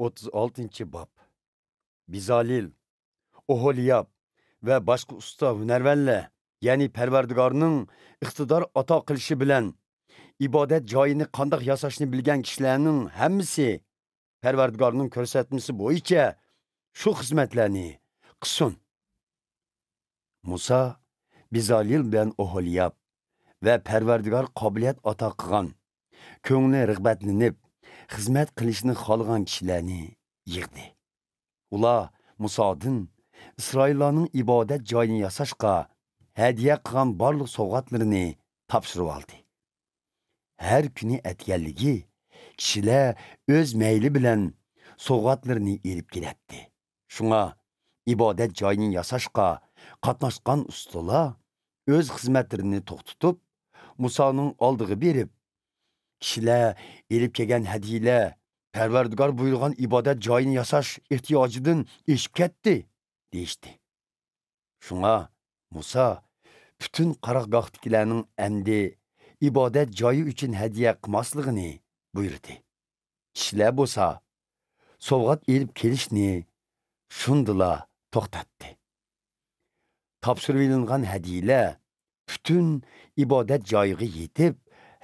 36 bab. Bizalil, Oholiyab ve başka usta hünervenle, yani Perverdigarning iqtidor ato qilishi bilan ibodat joyini qandoq yasashni bilgan kishilarning hammasi Perverdigarning ko'rsatmasi bo'yicha shu xizmatlarni qilsin. Musa Bizalil bilan Oholiyab ve Perverdigar qobiliyat ato qilgan, ko'ngli rag'batlanib, xizmat qilishni xohlagan kishilarni yig'di. Ular Musodan İsraillarning ibodat joyini yasashga hadiya qilgan barliq sovg'atlarini topshirib oldi. Har kuni aytganligi kishilar o'z mayli bilan sovg'atlarini elib keladi. Shunga ibodat joyini yasashga qatnashgan ustalar o'z xizmatlarini to'xtatib, Musoning oldiga berib, kishilar elib kelgan hadiyalar Perverdigar buyurgan ibodat joyini yasash ehtiyojidan eshib ketdi, deyishdi. Shunga Musa bütün qaraqgohdagilarning endi ibodat joyi uchun hadiya qilmasligini buyurdi. Kishilar bo'lsa sovg'at elib kelishni shundala to'xtatdi. Topshirilgan hadiyalar bütün ibodat joyiga yetib,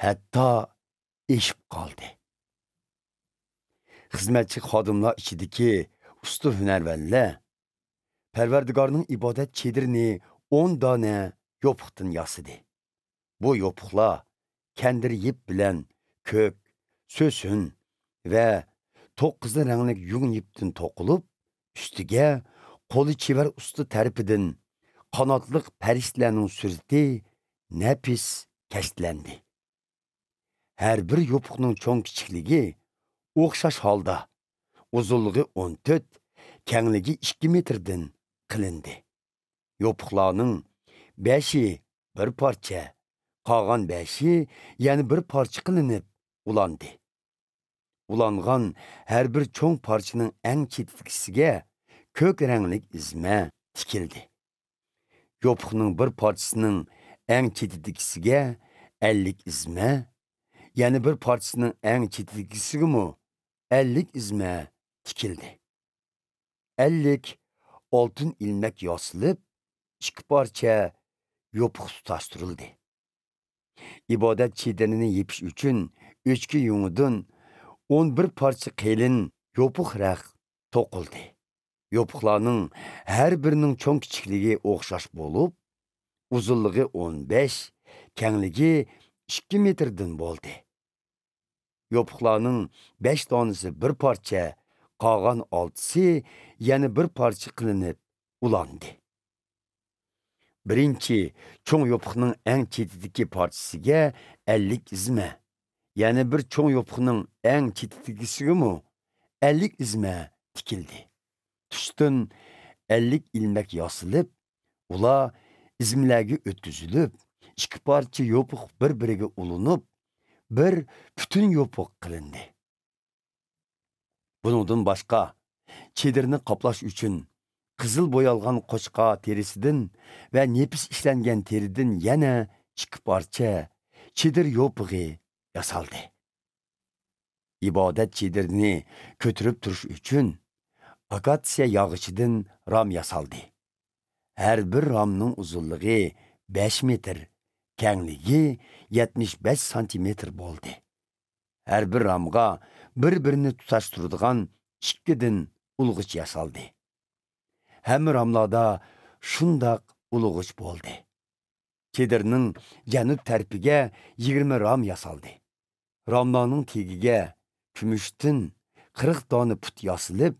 hatto eshib qoldi. Xizmatchi xodimlar ichidagi usta hunarvanlar Perverdigarning ibodat chedirini 10 dona yopiqdan yasadi. Bu yopiqlar kandir yip bilan ko'k, so'sun va 9 ranglik yung yipdan to'qilib, ustiga qo'li chevar usta tarafidan qanotliq farishtalarning surati nafis kashlandi. Har bir yopiqning cho'ng kichikligi o'xshash holda uzunligi 14, kengligi 2 metrdan qilindi. Yopiqlarning 5i bir parcha, qolgan 5i yana bir parcha qilinib ulandi. Ulangan har bir cho'ng parchaning eng chetidagisiga ko'k ranglik izma tikildi. Yopiqning bir parchasining eng chetidagisiga 50 izma, yana bir parchasining eng chetidagisiga 50 izma tikildi. 50 oltin ilmek yosilib, 2 parcha yopiq tutashtirildi. İbadet çidenini yepish uchun 3 yung'idan 11 parcha qelin yopiq raq to'qildi. Yopiqlarning har birining cho'ng kichikligi o'xshash bo'lib, uzunligi 15, kengligi 2 metrdan bo'ldi. Yopiqlarning 5 donasi bir parcha, qolgan 6si yana bir parcha qilinib ulandi. Birinchi cho'ng yopiqning eng chetidagi parchasiga 50 izma, yana bir cho'ng yopiqning eng chetidagisiga 50 izma tikildi. Tushdan 50 ilmek yosilib, ular izmlarga o'tkazilib, 2 parcha yopiq bir-biriga ulanib, bir bütün yopiq qilindi. Bundan boshqa chedirni qoplash uchun qizil bo'yalgan qo'chqa terisidan va nefis ishlangan teridan yana 2 parcha chedir yopiqi yasaldi. İbadet çedirini ko'tarib turish uchun akatsiya yog'ichidan ram yasaldi. Her bir ramning uzunligi 5 metr, kengligi 75 santimetr bo'ldi. Her bir ramga bir-birini tutashtiradigan 2 ulg'ich yasaldi. Hamma ramlarda shundoq ulg'ich bo'ldi. Chedirning janub tarafiga 20 ram yasaldi. Ramlarning tegiga kumushdan 40 dona put yasilib,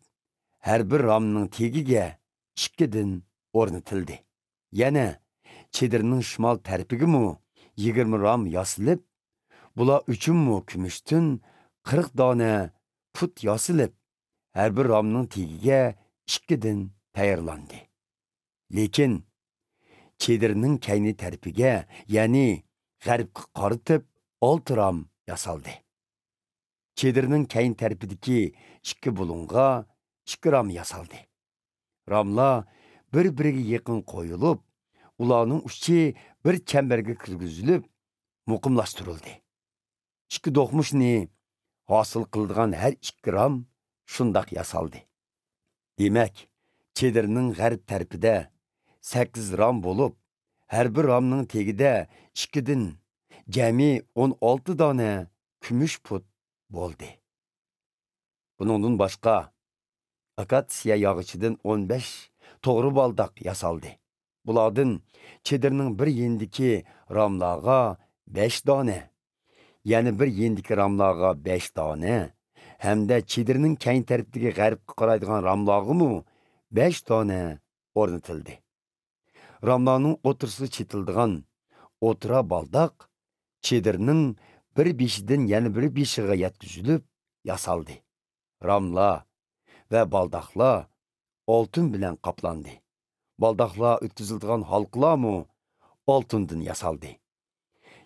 her bir ramning tegiga 2 o'rnatildi. Yana chedirning shimol tarafiga 20 ram yasilib, bular uchun kumushdan 40 dona put yasilib, her bir ramning tegiga 2 tayyorlandi. Lekin chedirning kayni tarafiga, ya'ni g'arbga qaratib 6 ram yasaldi. Chedirning kayn tarafidagi 2 bulunga 2 ram yasaldi. Ramlar bir-biriga yaqin qo'yilib, ularning uchi bir chambarga kirgizilib, muqimlashtirildi. 2 do'qmushni hosil qiladigan har 2 ram şundaq yasaldı. Demək, çedirinin qərb tərəfində 8 ram olub, hər bir ramның tegidə 2-dən cəmi 16 dana kümüş put boldu. Bunundan başqa, akatsiya yağıçıdan 15 toğru baldaq yasaldı. Buladın çedirinin bir yendiki ramlağa 5 dana, yəni bir yendiki ramlağa 5 dana, hem de çedirinin keyin tərəfdəki qərbə qaraydigan ramlağı mı 5 dana ornatıldı. Ramlağının otursu çetildiğen otura baldaq, çedirinin bir beşidən, yəni bir beşiğe yetkizilib yasaldı. Ramla ve baldaqla altın bilen kaplandı. Baldaqla ötküzüldüğün halqla mı altından yasaldı.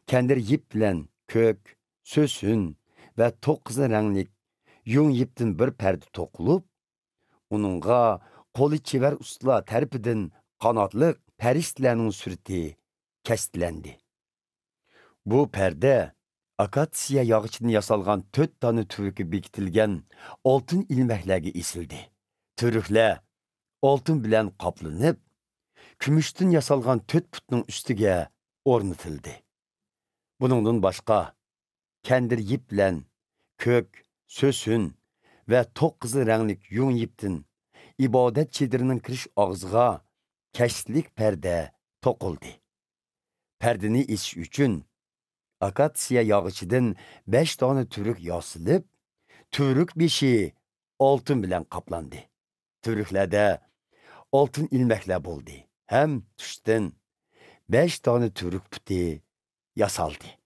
Kendir yip bilen kök, sösün ve toqızı rənglik yung yiptin bir pərdi toqulub, onunğa qoli çever ustalar tərəfidən qanatlıq pəristlərinin sürütü kəstiləndi. Bu pərdə akatsiya yağıçından yasalğan 4 tane türükü bekitilgen altın ilməklərə isildi. Türüklər altın bilen qaplanıb, kümüşdən yasalğan 4 putun üstüge ornatıldı. Bunundan başqa, kendir yip bilen kök, sösün ve toqızı rənglik yung yiptin ibadet çedirinin kiriş ağzığa kəşlik pərdə toquldu. Pərdini iç üçün akatsiya yağıçıdan 5 tane türük yasılıb, türük beşi altın bilen kaplandı. Türüklərdə altın ilməklər boldu. Hem tüşdən 5 tane türük puti yasaldı.